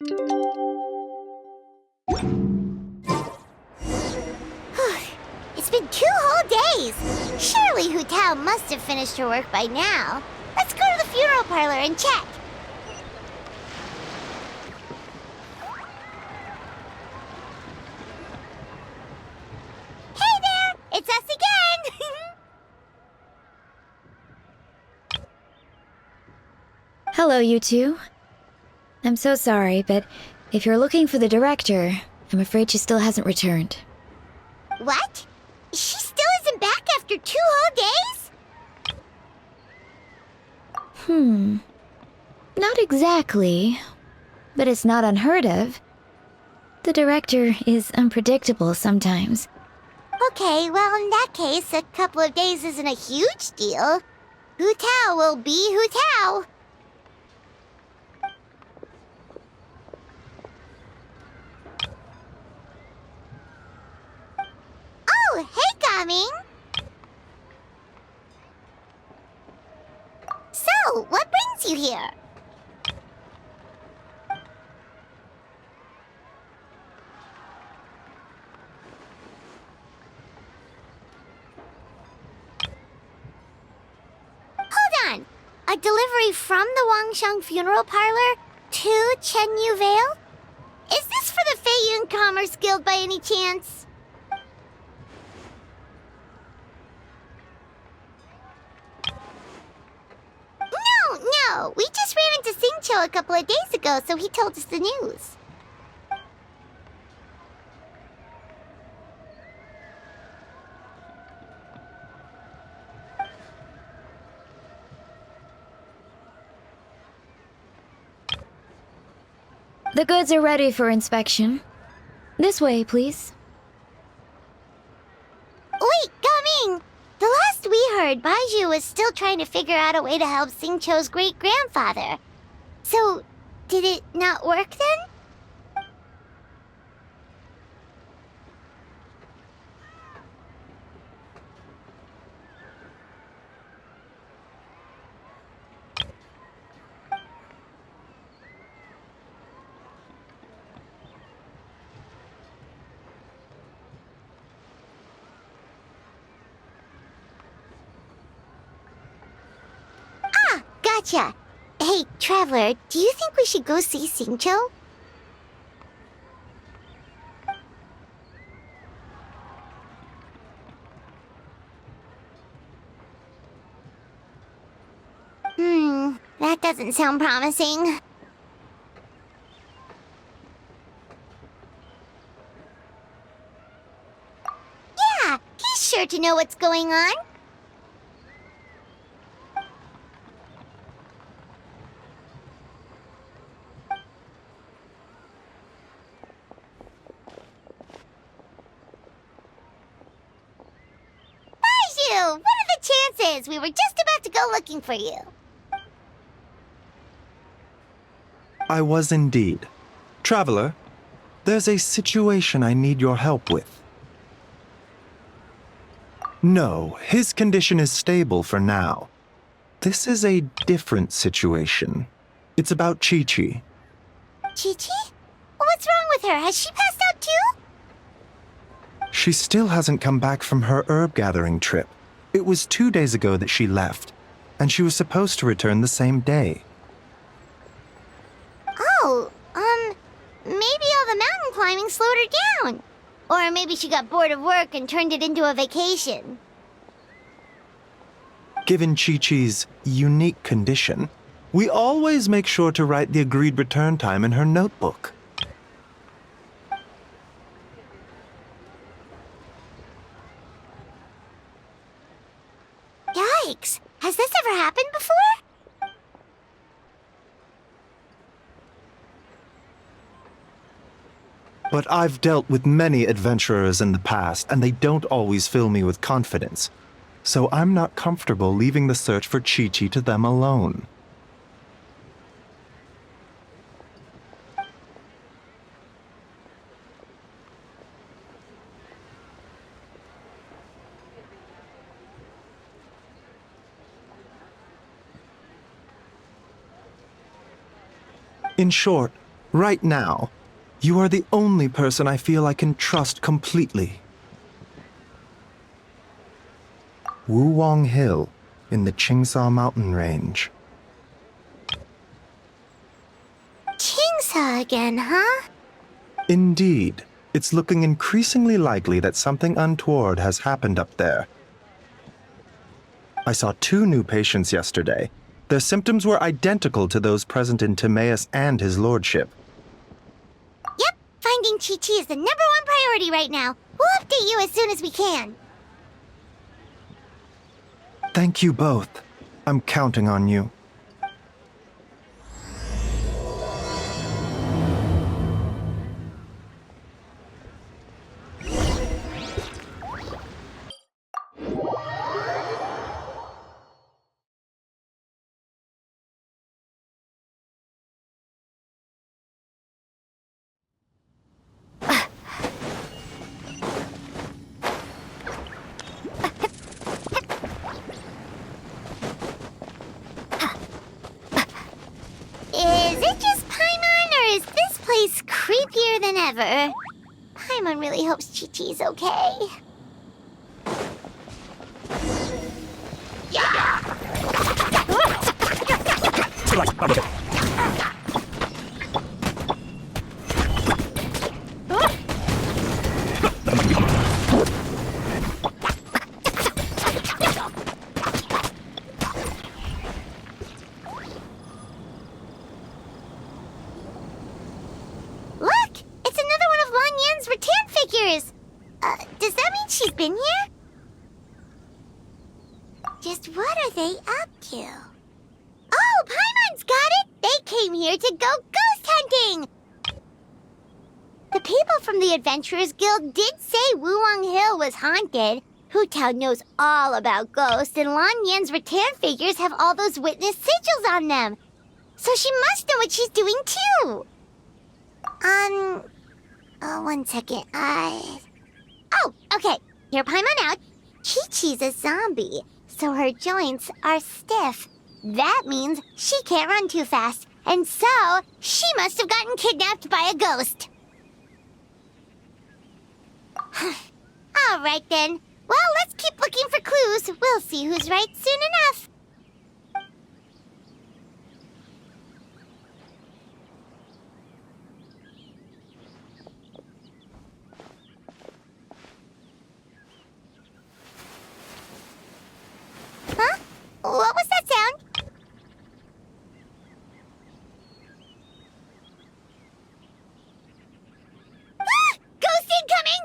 It's been 2 whole days! Surely Hu Tao must have finished her work by now. Let's go to the funeral parlor and check. Hey there! It's us again! Hello, you two. I'm so sorry, but if you're looking for the director, I'm afraid she still hasn't returned. What? She still isn't back after 2 whole days? Not exactly, but it's not unheard of. The director is unpredictable sometimes. Okay, well, in that case, a couple of days isn't a huge deal. Hu Tao will be Hu Tao. Oh, hey, Gaming! So, what brings you here? Hold on! A delivery from the Wangsheng Funeral Parlor to Chenyu Vale? Is this for the Feiyun Commerce Guild by any chance? No, we just ran into Xingqiu a couple of days ago, so he told us the news. The goods are ready for inspection. This way, please. Wait, Gaming! The last we heard, Baizhu was still trying to figure out a way to help Xingqiu's great-grandfather. So, did it not work then? Gotcha. Hey, Traveler, do you think we should go see Xingqiu? That doesn't sound promising. Yeah, he's sure to know what's going on. Baizhu, what are the chances? We were just about to go looking for you. I was indeed. Traveler, there's a situation I need your help with. No, his condition is stable for now. This is a different situation. It's about Qiqi. Qiqi? What's wrong with her? Has she passed out too? She still hasn't come back from her herb gathering trip. It was 2 days ago that she left, and she was supposed to return the same day. Oh, maybe all the mountain climbing slowed her down. Or maybe she got bored of work and turned it into a vacation. Given Qiqi's unique condition, we always make sure to write the agreed return time in her notebook. Yikes! Has this ever happened before? But I've dealt with many adventurers in the past, and they don't always fill me with confidence. So I'm not comfortable leaving the search for Qiqi to them alone. In short, Right now, you are the only person I feel I can trust completely. Wuwang Hill, in the Qingsa mountain range. Qingsa again, huh? Indeed, it's looking increasingly likely that something untoward has happened up there. I saw 2 new patients yesterday. Their symptoms were identical to those present in Timaeus and his lordship. Yep, finding Chi-Chi is the #1 priority right now. We'll update you as soon as we can. Thank you both. I'm counting on you. Is it just Paimon, or is this place creepier than ever? Paimon really hopes Chi-Chi's okay. Look! It's another one of Lan Yan's rattan figures! Does that mean she's been here? Just what are they up to? Oh, Paimon's got it! They came here to go ghost hunting! The people from the Adventurers Guild did say Wuwang Hill was haunted. Hu Tao knows all about ghosts, and Lan Yan's rattan figures have all those witness sigils on them. So she must know what she's doing too. One second. Oh, okay. Hear Paimon out. Chi-Chi's a zombie, so her joints are stiff. That means she can't run too fast, and so she must have gotten kidnapped by a ghost. All right then. Well, let's keep looking for clues. We'll see who's right soon enough. Huh? What was that sound? Ah! Ghost incoming!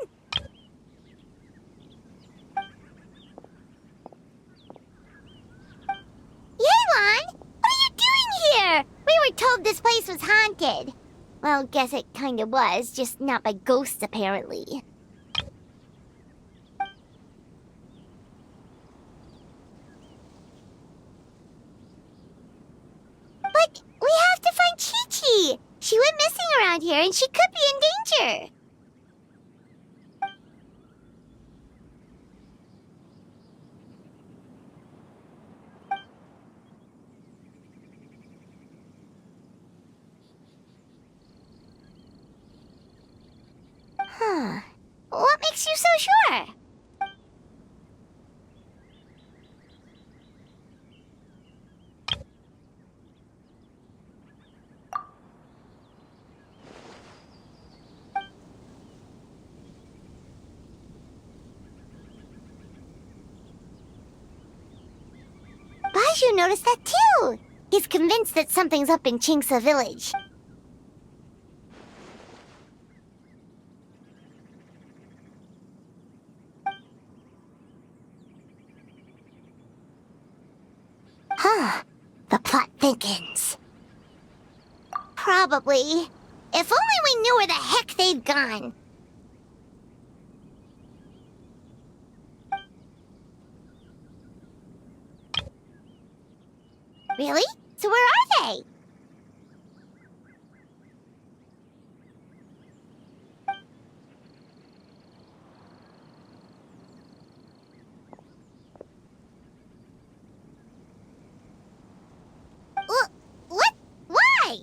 Yelan! What are you doing here? We were told this place was haunted. Well, guess it kinda was, just not by ghosts apparently. But we have to find Chi-Chi! She went missing around here and she could be in danger. Huh. What makes you so sure? Baiju noticed that too. He's convinced that something's up in Qingsa village. Huh. The plot thickens. Probably. If only we knew where the heck they'd gone. Really? So where are they? What? Why?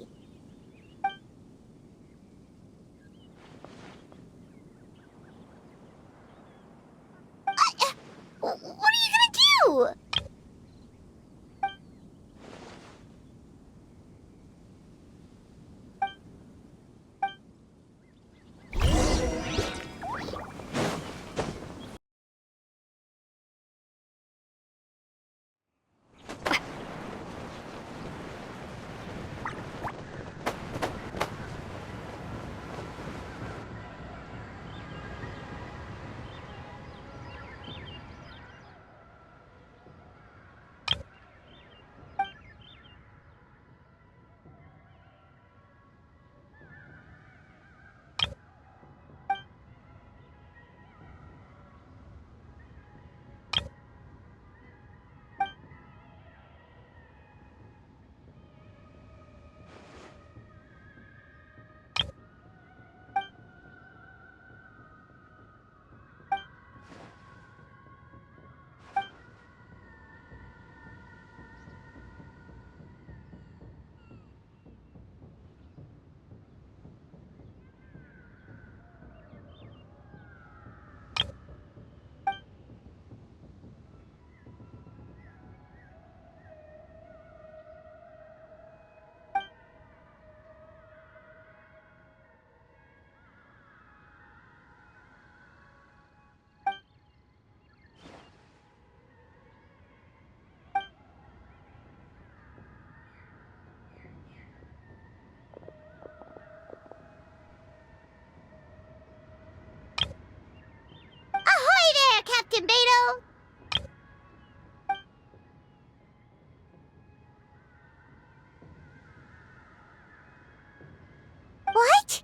Captain Beto. What?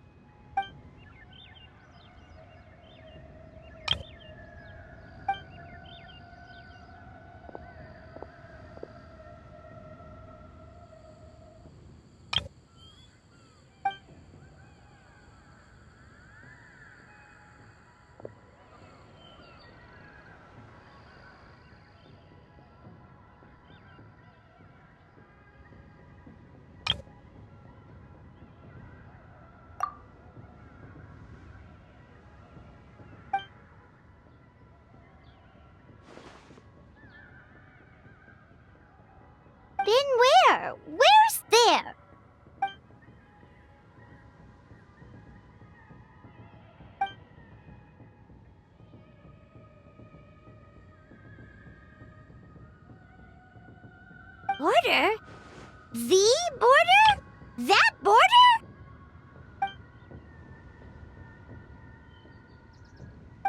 Been where? Where's there? Border? The border? That border?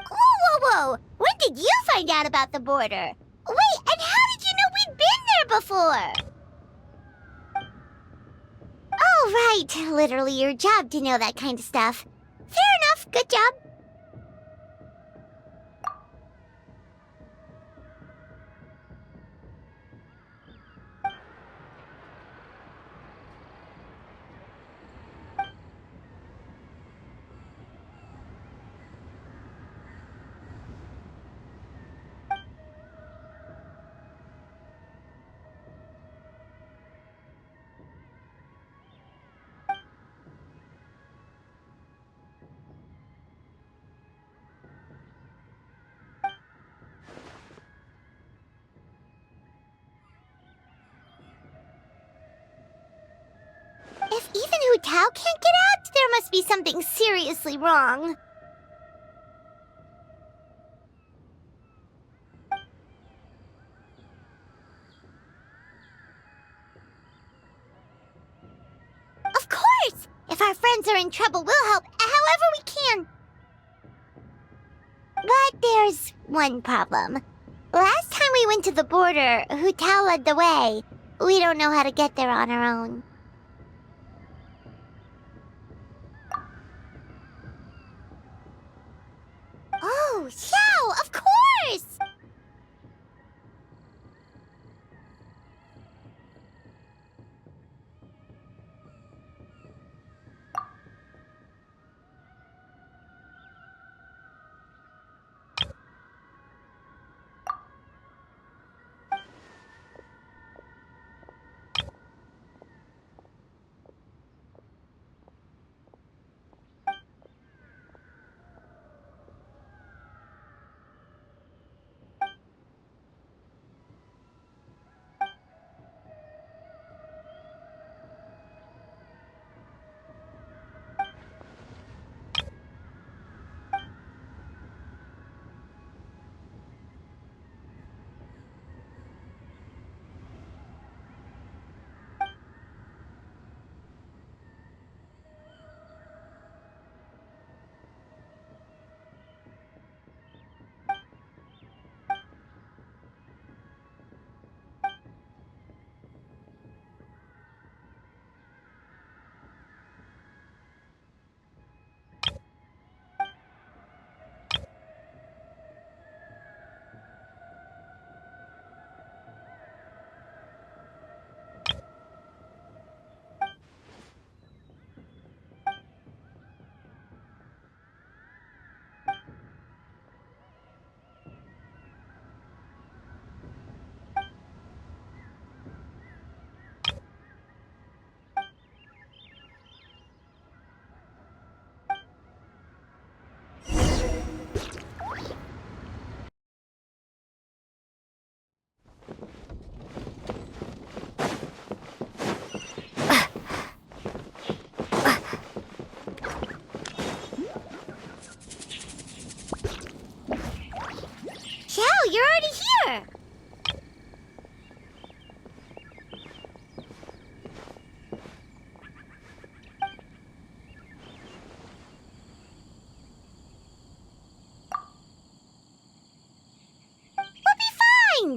Whoa, whoa, whoa! When did you find out about the border? Wait, and how did you know we'd been there before? Oh, right. Literally your job to know that kind of stuff. Fair enough. Good job. If even Hu Tao can't get out, there must be something seriously wrong. Of course! If our friends are in trouble, we'll help however we can. But there's one problem. Last time we went to the border, Hu Tao led the way. We don't know how to get there on our own. Oh, Xiao, of course!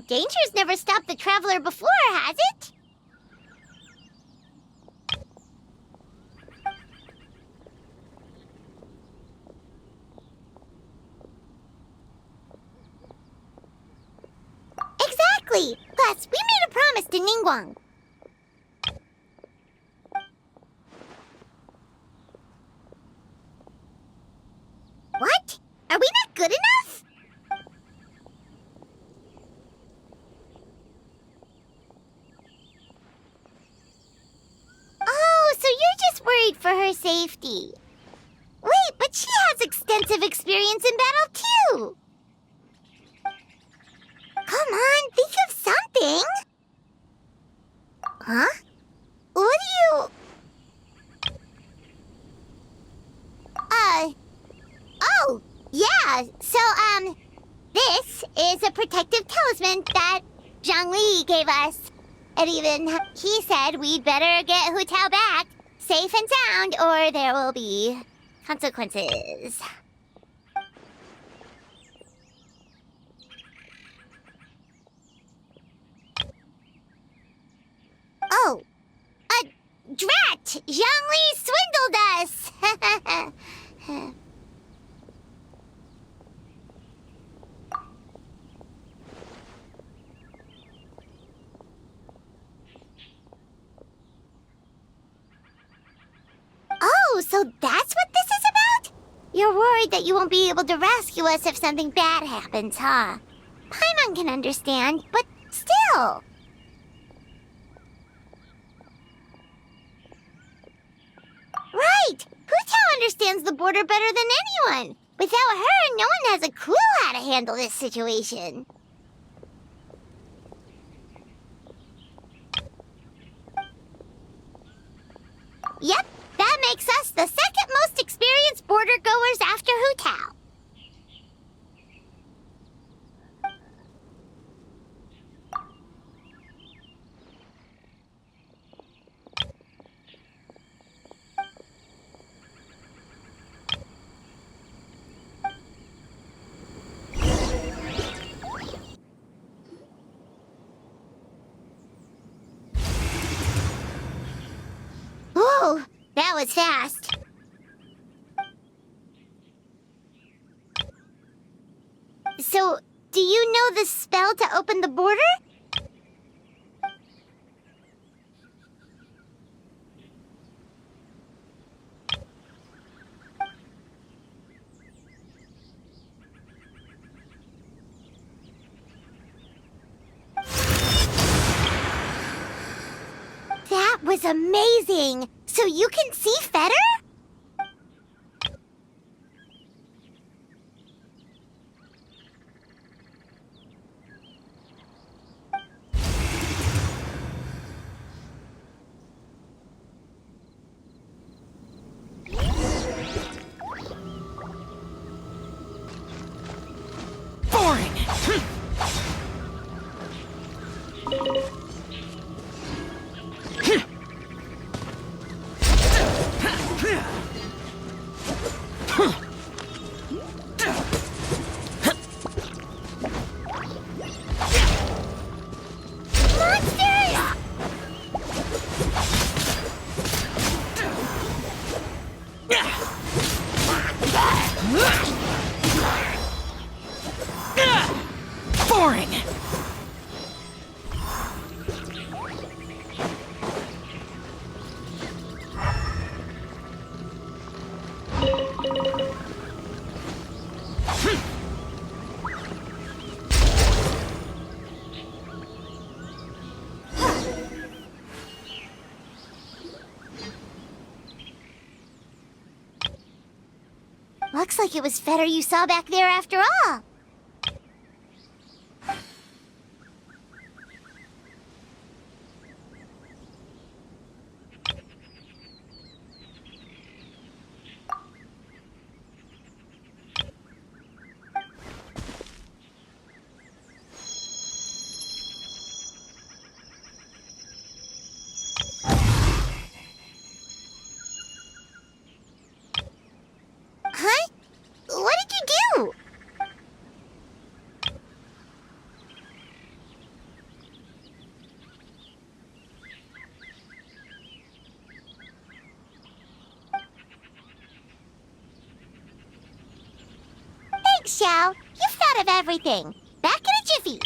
Danger's never stopped the traveler before, has it? Exactly! Plus, we made a promise to Ningguang. What? Are we not good enough? Oh, so you're just worried for her safety. Wait, but she has extensive experience in battle, too. Come on, think of something. Huh? What do you... Oh, yeah, so, this is a protective talisman that Zhang Li gave us. And even he said we'd better get Hu Tao back, safe and sound, or there will be consequences. Oh, drat! Zhang Li swindled us! Oh, so that's what this is about? You're worried that you won't be able to rescue us if something bad happens, huh? Paimon can understand, but still. Right! Hu Tao understands the border better than anyone. Without her, no one has a clue how to handle this situation. Yep, that makes us the second most experienced border goers after Hu Tao. Whoa, that was fast. So, do you know the spell to open the border? That was amazing! So you can see Fetter? Boring! Looks like it was Fetter you saw back there after all. Huh? What did you do? Thanks, Xiao. You've thought of everything. Back in a jiffy.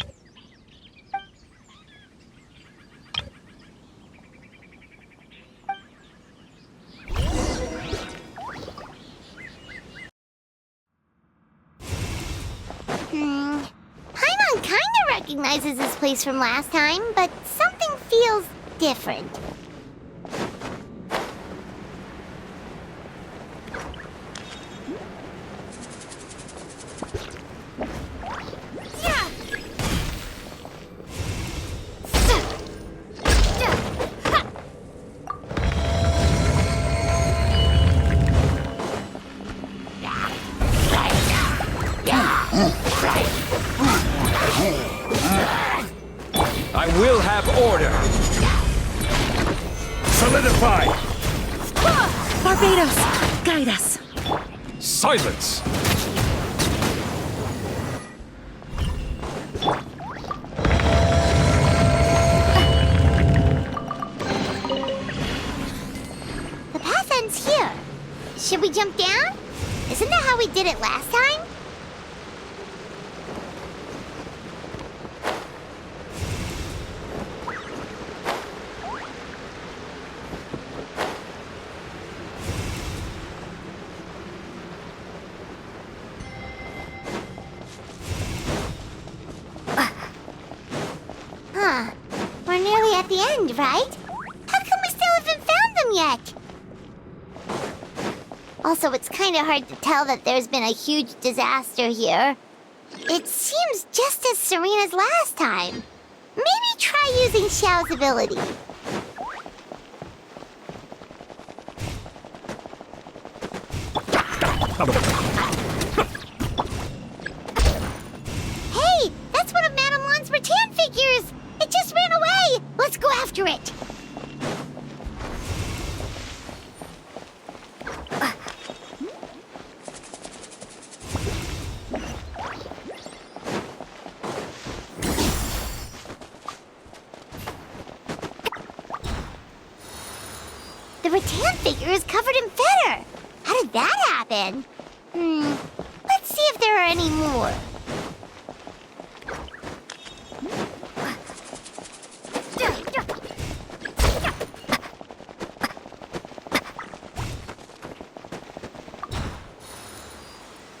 Paimon kinda recognizes this place from last time, but something feels different. I will have order. Solidify. Barbados, guide us. Silence. The path ends here. Should we jump down? Isn't that how we did it last time? Huh. We're nearly at the end, right? How come we still haven't found them yet? Also, it's kind of hard to tell that there's been a huge disaster here. It seems just as serene as last time. Maybe try using Xiao's ability. Hey, that's one of Madame Lan's rattan figures! It just ran away! Let's go after it! The rattan figure is covered in feather! How did that happen? Let's see if there are any more.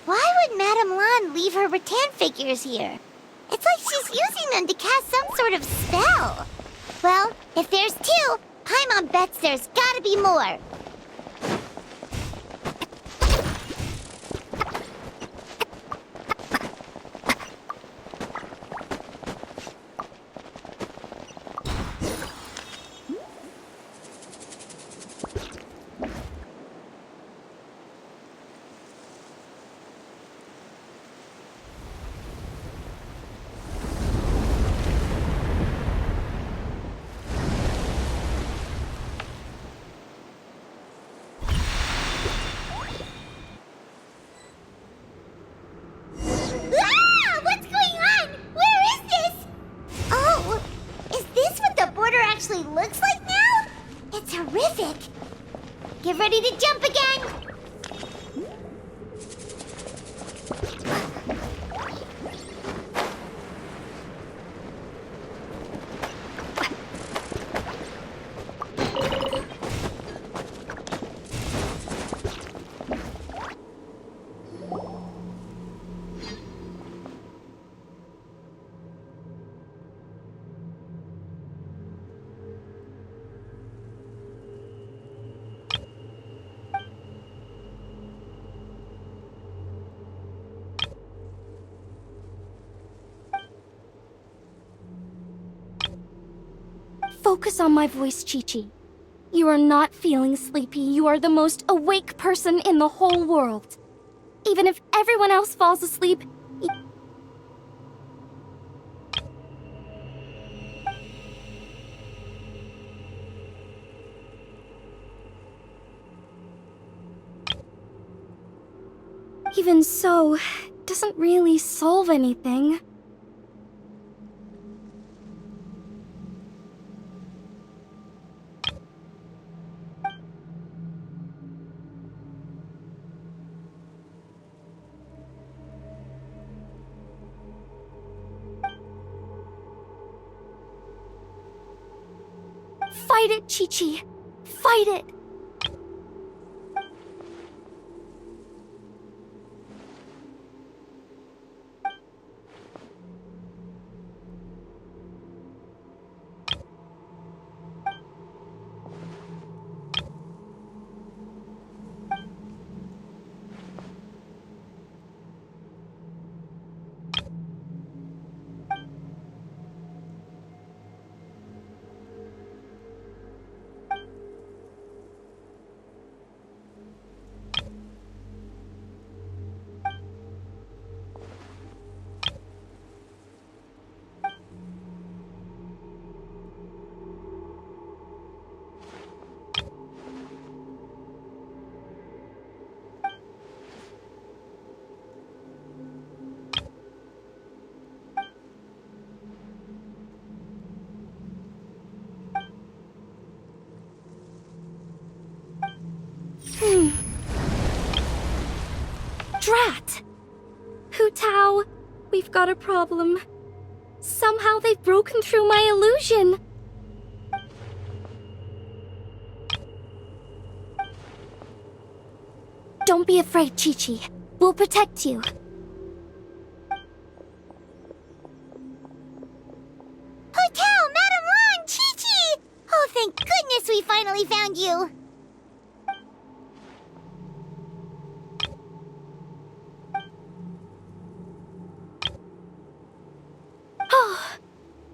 Why would Madame Lan leave her rattan figures here? It's like she's using them to cast some sort of spell. Well, if there's two, Paimon bets there's gotta be more. Ah! What's going on? Where is this? Oh, is this what the border actually looks like now? It's horrific. Get ready to jump again. Focus on my voice, Chi-Chi. You are not feeling sleepy. You are the most awake person in the whole world. Even if everyone else falls asleep, even so, it doesn't really solve anything. Fight it, Chi-Chi. Fight it. Drat! Hu Tao, we've got a problem. Somehow they've broken through my illusion. Don't be afraid, Chi-Chi. We'll protect you. Hotel, Madame Lan, Chi-Chi! Oh, thank goodness we finally found you. Oh,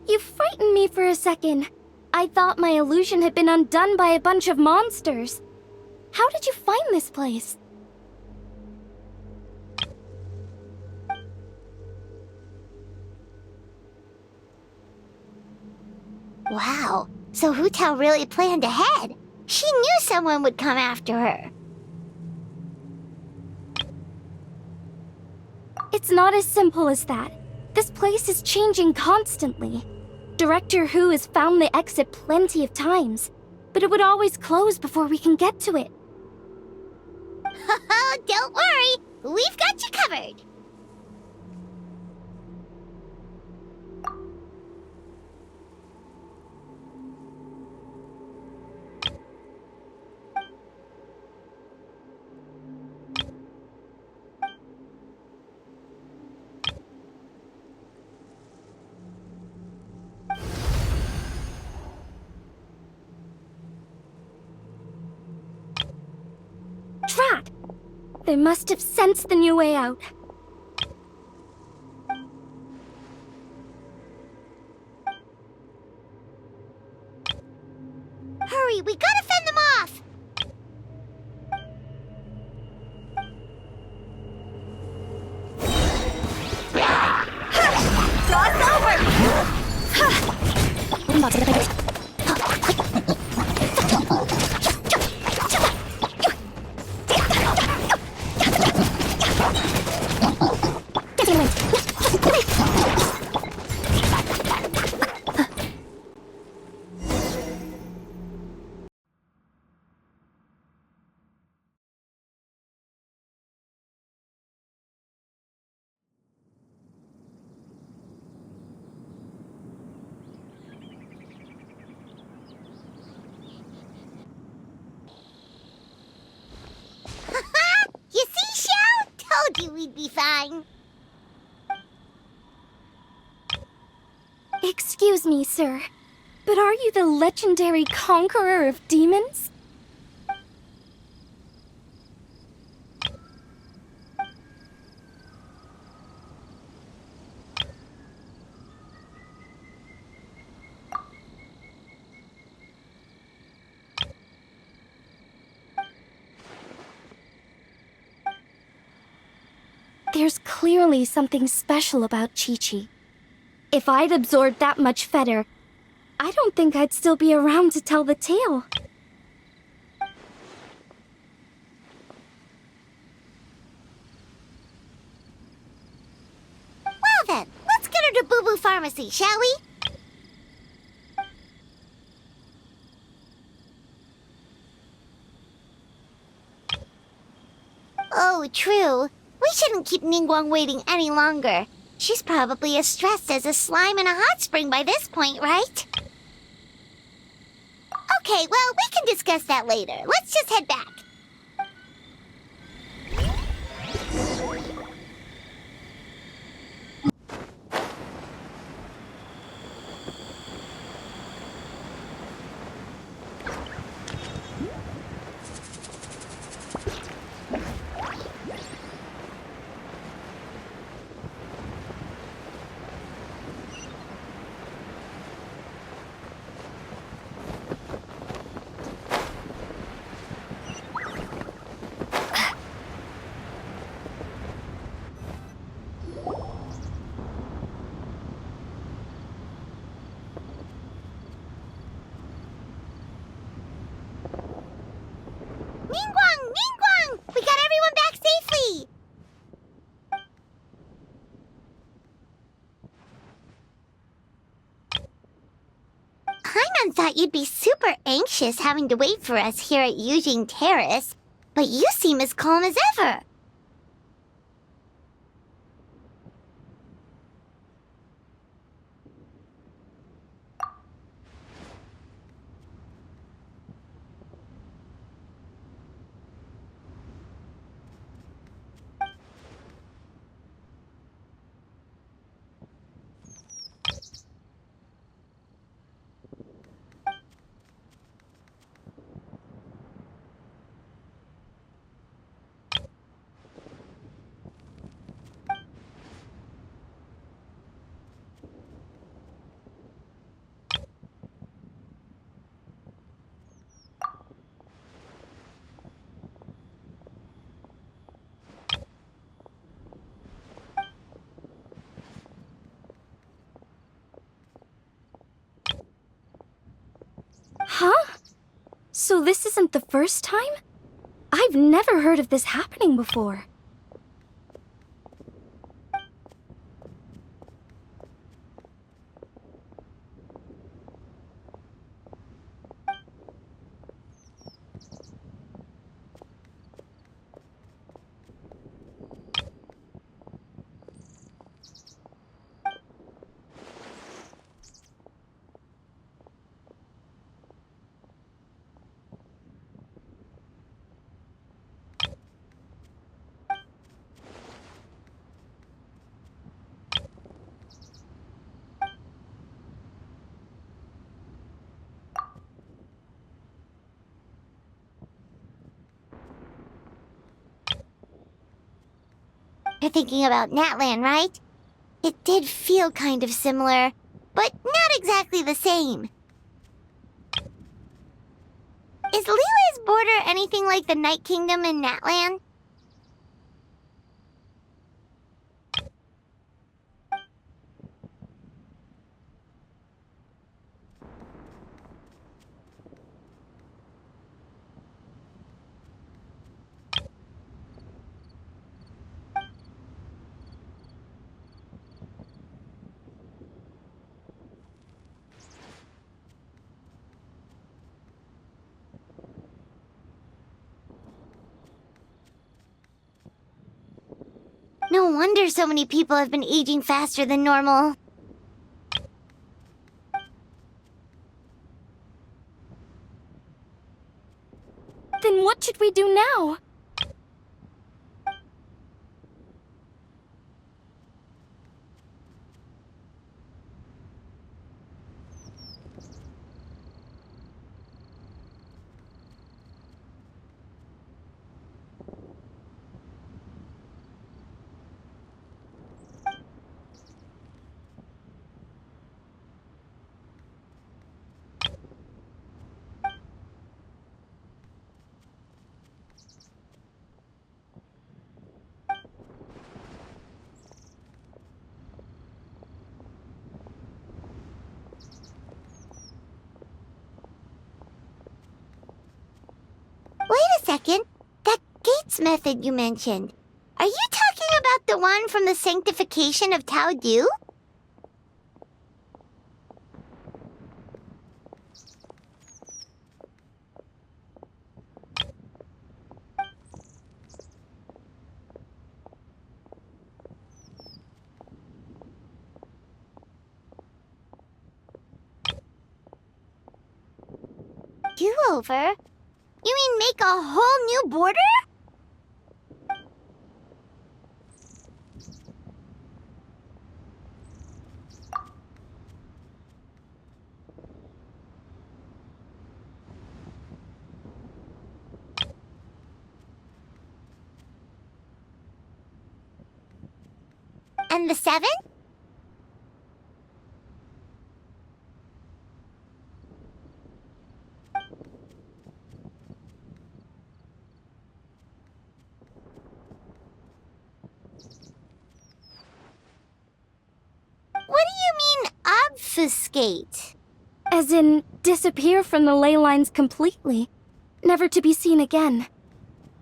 you frightened me for a second. I thought my illusion had been undone by a bunch of monsters. How did you find this place? Wow, so Hu Tao really planned ahead. She knew someone would come after her. It's not as simple as that. This place is changing constantly. Director Hu has found the exit plenty of times, but it would always close before we can get to it. Don't worry, we've got you covered. Drat! They must have sensed the new way out. Hurry, we gotta fend them off! You see, Xiao? Told you we'd be fine. Excuse me, sir, but are you the legendary conqueror of demons? There's clearly something special about Chi-Chi. If I'd absorbed that much fetter, I don't think I'd still be around to tell the tale. Well then, let's get her to Boo Boo Pharmacy, shall we? Oh, true. We shouldn't keep Ningguang waiting any longer. She's probably as stressed as a slime in a hot spring by this point, right? Okay, well, we can discuss that later. Let's just head back. Ningguang! Ningguang! We got everyone back safely! Paimon thought you'd be super anxious having to wait for us here at Yujing Terrace, but you seem as calm as ever. Huh? So this isn't the first time? I've never heard of this happening before. You're thinking about Natlan, right? It did feel kind of similar, but not exactly the same. Is Leela's border anything like the Night Kingdom in Natlan? No wonder so many people have been aging faster than normal. Then what should we do now? Wait a second. That Gates method you mentioned. Are you talking about the one from the sanctification of Tao Du? do-over? You mean make a whole new border? And the 7? What do you mean, obfuscate? As in, disappear from the ley lines completely, never to be seen again,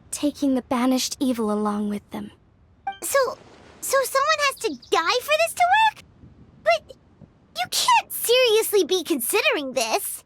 taking the banished evil along with them. So someone has to die for this to work? But you can't seriously be considering this.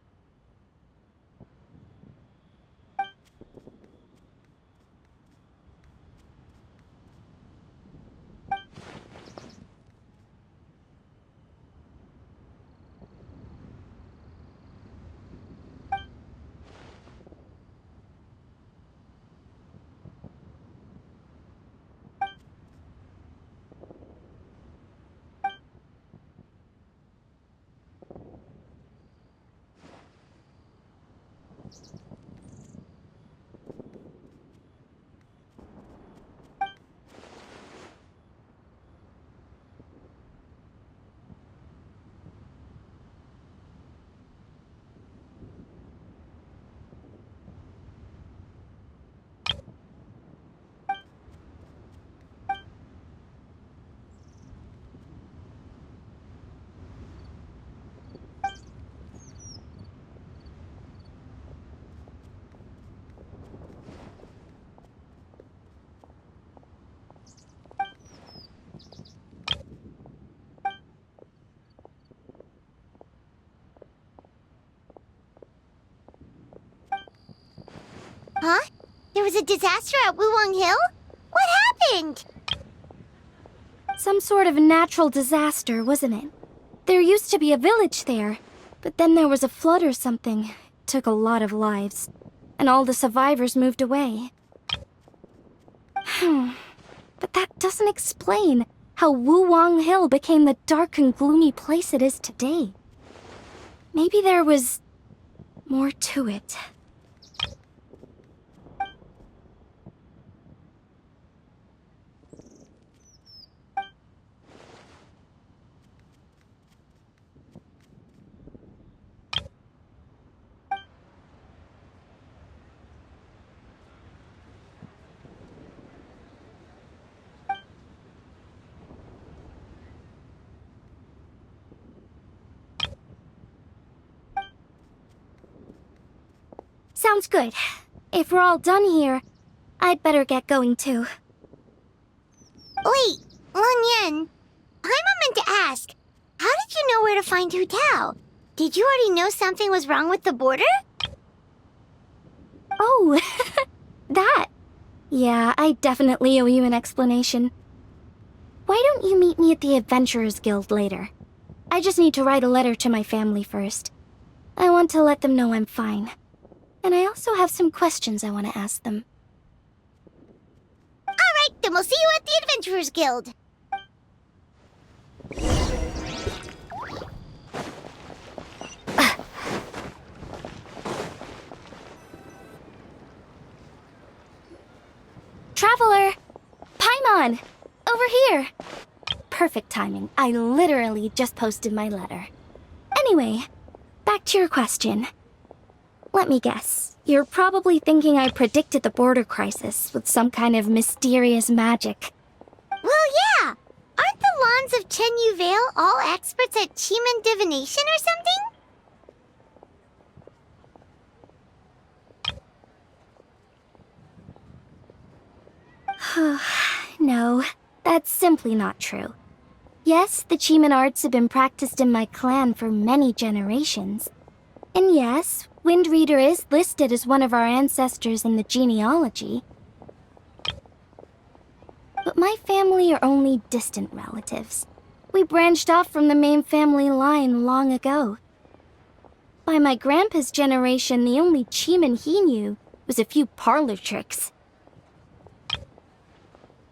Huh? There was a disaster at Wuwang Hill? What happened? Some sort of natural disaster, wasn't it? There used to be a village there, but then there was a flood or something. It took a lot of lives, and all the survivors moved away. But that doesn't explain how Wuwang Hill became the dark and gloomy place it is today. Maybe there was more to it. Sounds good. If we're all done here, I'd better get going too. Wait, Lun Yen. Paimon meant to ask, how did you know where to find Hu Tao? Did you already know something was wrong with the border? Oh, that. Yeah, I definitely owe you an explanation. Why don't you meet me at the Adventurers Guild later? I just need to write a letter to my family first. I want to let them know I'm fine. And I also have some questions I want to ask them. Alright, then we'll see you at the Adventurers Guild. Traveler! Paimon! Over here! Perfect timing. I literally just posted my letter. Anyway, back to your question. Let me guess. You're probably thinking I predicted the border crisis with some kind of mysterious magic. Well, yeah. Aren't the Lons of Chenyu Vale all experts at Chiman divination or something? No, that's simply not true. Yes, the Chiman arts have been practiced in my clan for many generations. And yes, Windreader is listed as one of our ancestors in the genealogy. But my family are only distant relatives. We branched off from the main family line long ago. By my grandpa's generation, the only Cheeman he knew was a few parlor tricks.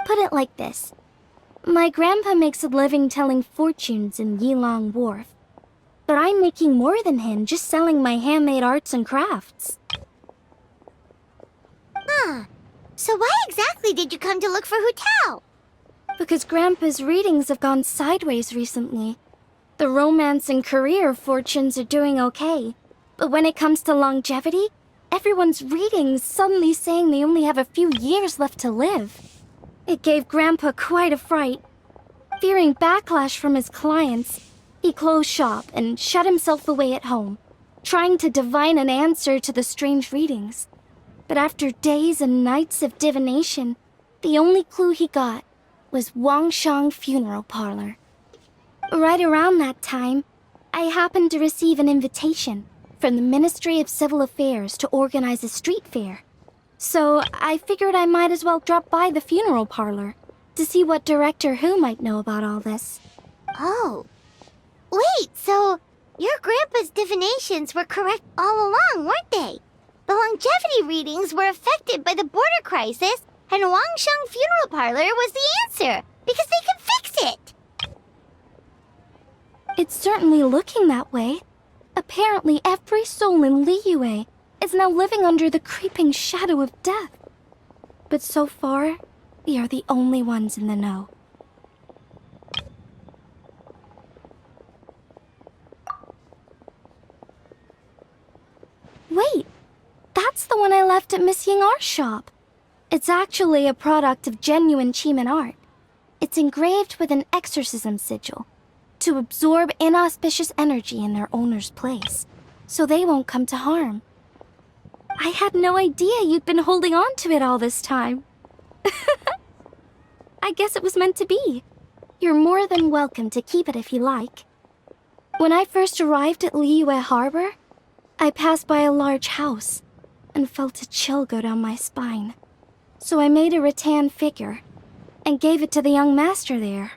Put it like this. My grandpa makes a living telling fortunes in Yilong Wharf, but I'm making more than him just selling my handmade arts and crafts. Huh. So why exactly did you come to look for Hu Tao? Because Grandpa's readings have gone sideways recently. The romance and career fortunes are doing okay, but when it comes to longevity, everyone's readings suddenly saying they only have a few years left to live. It gave Grandpa quite a fright. Fearing backlash from his clients, he closed shop and shut himself away at home, trying to divine an answer to the strange readings. But after days and nights of divination, the only clue he got was Wangshang Funeral Parlor. Right around that time, I happened to receive an invitation from the Ministry of Civil Affairs to organize a street fair. So I figured I might as well drop by the funeral parlor to see what Director Hu might know about all this. Oh. Wait, so your grandpa's divinations were correct all along, weren't they? The longevity readings were affected by the border crisis, and Wangsheng Funeral Parlor was the answer, because they can fix it! It's certainly looking that way. Apparently every soul in Liyue is now living under the creeping shadow of death. But so far, we are the only ones in the know. Wait, that's the one I left at Miss Yingar's shop. It's actually a product of genuine Cheeman art. It's engraved with an exorcism sigil to absorb inauspicious energy in their owner's place, so they won't come to harm. I had no idea you'd been holding on to it all this time. I guess it was meant to be. You're more than welcome to keep it if you like. When I first arrived at Liyue Harbor, I passed by a large house and felt a chill go down my spine. So I made a rattan figure and gave it to the young master there.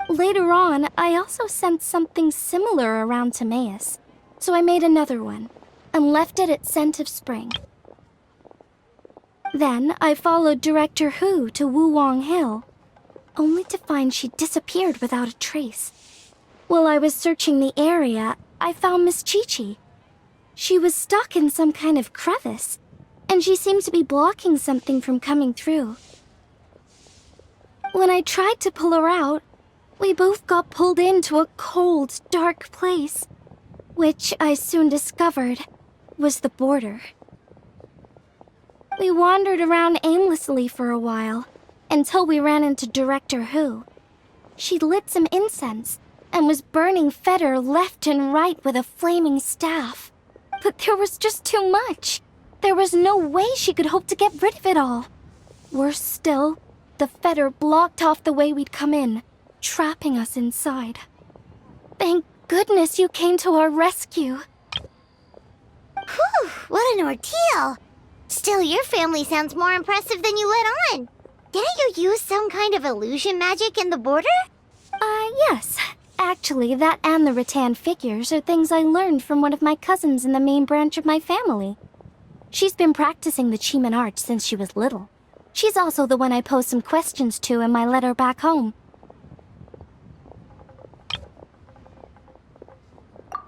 Later on, I also sensed something similar around Timaeus, so I made another one and left it at Scent of Spring. Then I followed Director Hu to Wuwang Hill, only to find she disappeared without a trace. While I was searching the area, I found Miss Qiqi. She was stuck in some kind of crevice, and she seemed to be blocking something from coming through. When I tried to pull her out, we both got pulled into a cold, dark place, which I soon discovered was the border. We wandered around aimlessly for a while, until we ran into Director Hu. She'd lit some incense, and was burning Feder left and right with a flaming staff. But there was just too much. There was no way she could hope to get rid of it all. Worse still, the Feder blocked off the way we'd come in, trapping us inside. Thank goodness you came to our rescue. Whew, what an ordeal! Still, your family sounds more impressive than you let on. Didn't you use some kind of illusion magic in the border? Yes. Actually, that and the rattan figures are things I learned from one of my cousins in the main branch of my family. She's been practicing the Cheeman art since she was little. She's also the one I posed some questions to in my letter back home.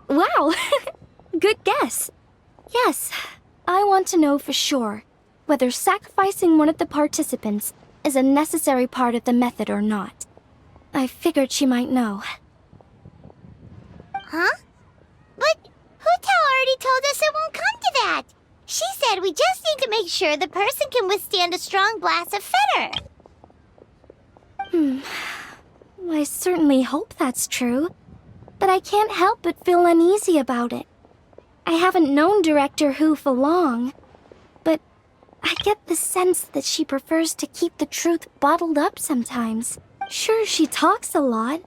Wow! Good guess. Yes, I want to know for sure whether sacrificing one of the participants is a necessary part of the method or not. I figured she might know. Huh? But Hu Tao already told us it won't come to that. She said we just need to make sure the person can withstand a strong blast of Feder. I certainly hope that's true, but I can't help but feel uneasy about it. I haven't known Director Hu for long, but I get the sense that she prefers to keep the truth bottled up sometimes. Sure, she talks a lot,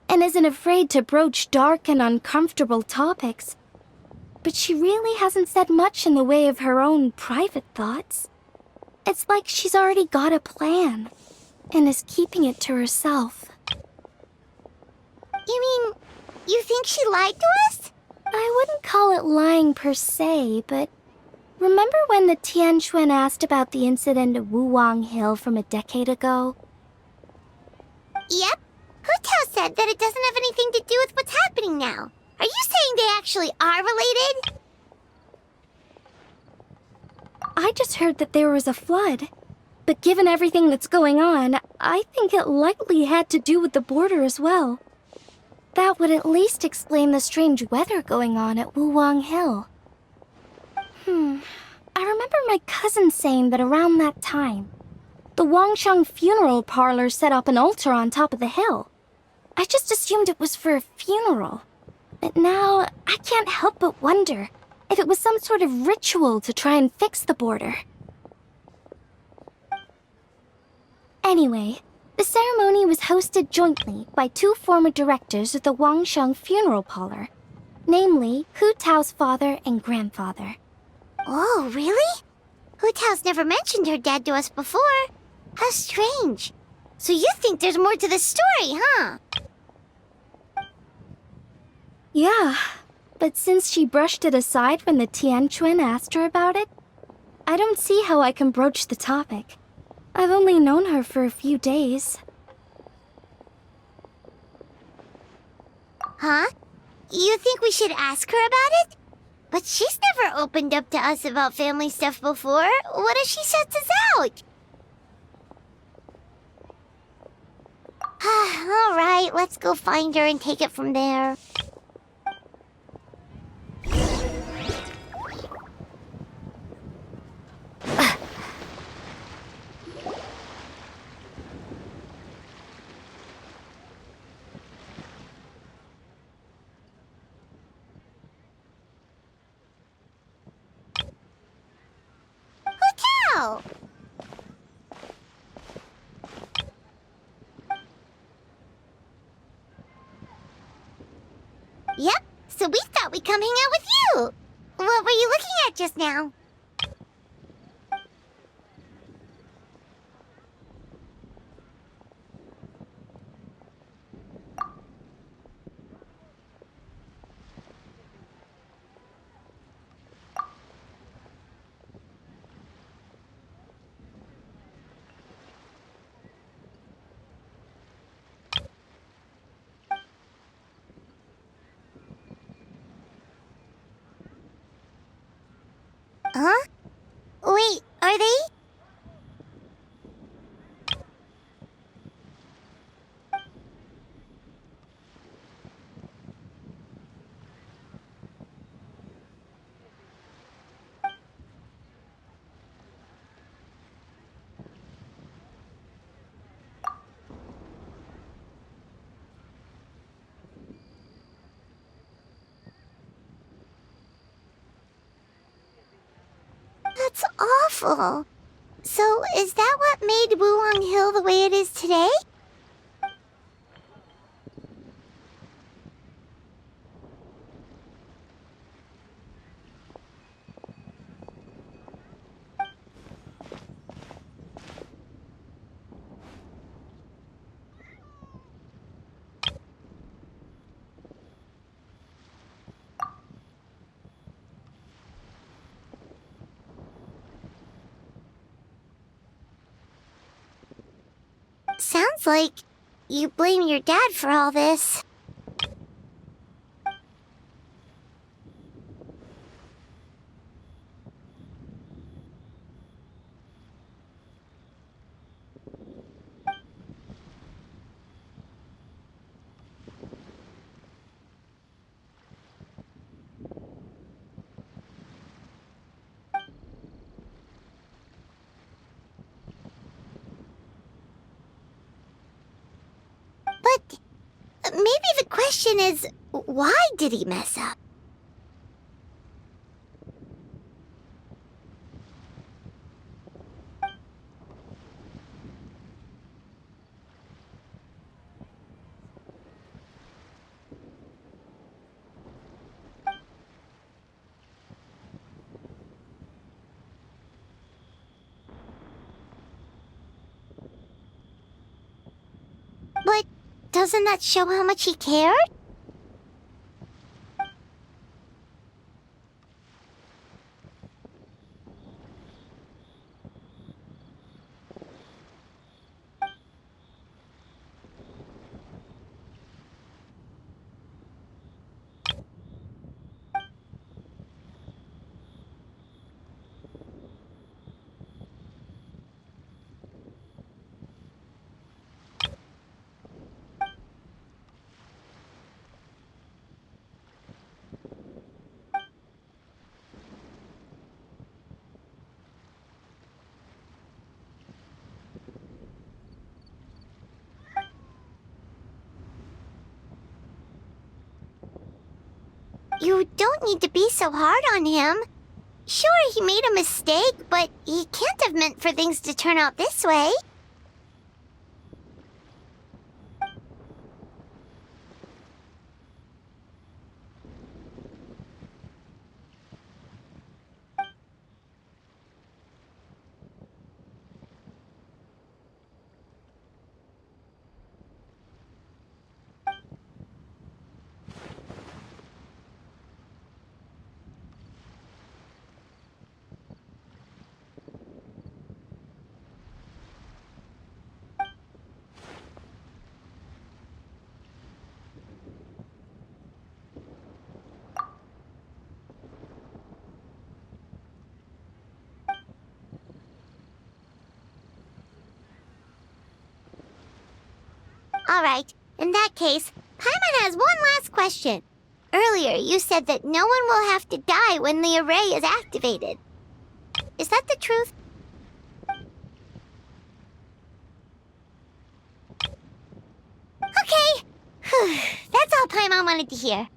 and isn't afraid to broach dark and uncomfortable topics, but she really hasn't said much in the way of her own private thoughts. It's like she's already got a plan, and is keeping it to herself. You mean, you think she lied to us? I wouldn't call it lying per se, but remember when the Tianquan asked about the incident at Wuwang Hill from a decade ago? Yep. Hu Tao said that it doesn't have anything to do with what's happening now. Are you saying they actually are related? I just heard that there was a flood. But given everything that's going on, I think it likely had to do with the border as well. That would at least explain the strange weather going on at Wuwang Hill. I remember my cousin saying that around that time, the Wangsheng funeral parlor set up an altar on top of the hill. I just assumed it was for a funeral. But now, I can't help but wonder if it was some sort of ritual to try and fix the border. Anyway, the ceremony was hosted jointly by two former directors of the Wangsheng funeral parlor, namely Hu Tao's father and grandfather. Oh, really? Hu Tao's never mentioned her dad to us before. How strange. So you think there's more to the story, huh? Yeah, but since she brushed it aside when the Tianquan asked her about it, I don't see how I can broach the topic. I've only known her for a few days. Huh? You think we should ask her about it? But she's never opened up to us about family stuff before. What if she shuts us out? All right, let's go find her and take it from there. Hotel! Yep, so we thought we'd come hang out with you. What were you looking at just now? Huh? Wait, are they? That's awful. So, is that what made Wuwang Hill the way it is today? Sounds like you blame your dad for all this. But maybe the question is, why did he mess up? But doesn't that show how much he cared? You don't need to be so hard on him. Sure, he made a mistake, but he can't have meant for things to turn out this way. Alright, in that case, Paimon has one last question. Earlier, you said that no one will have to die when the array is activated. Is that the truth? Okay. That's all Paimon wanted to hear.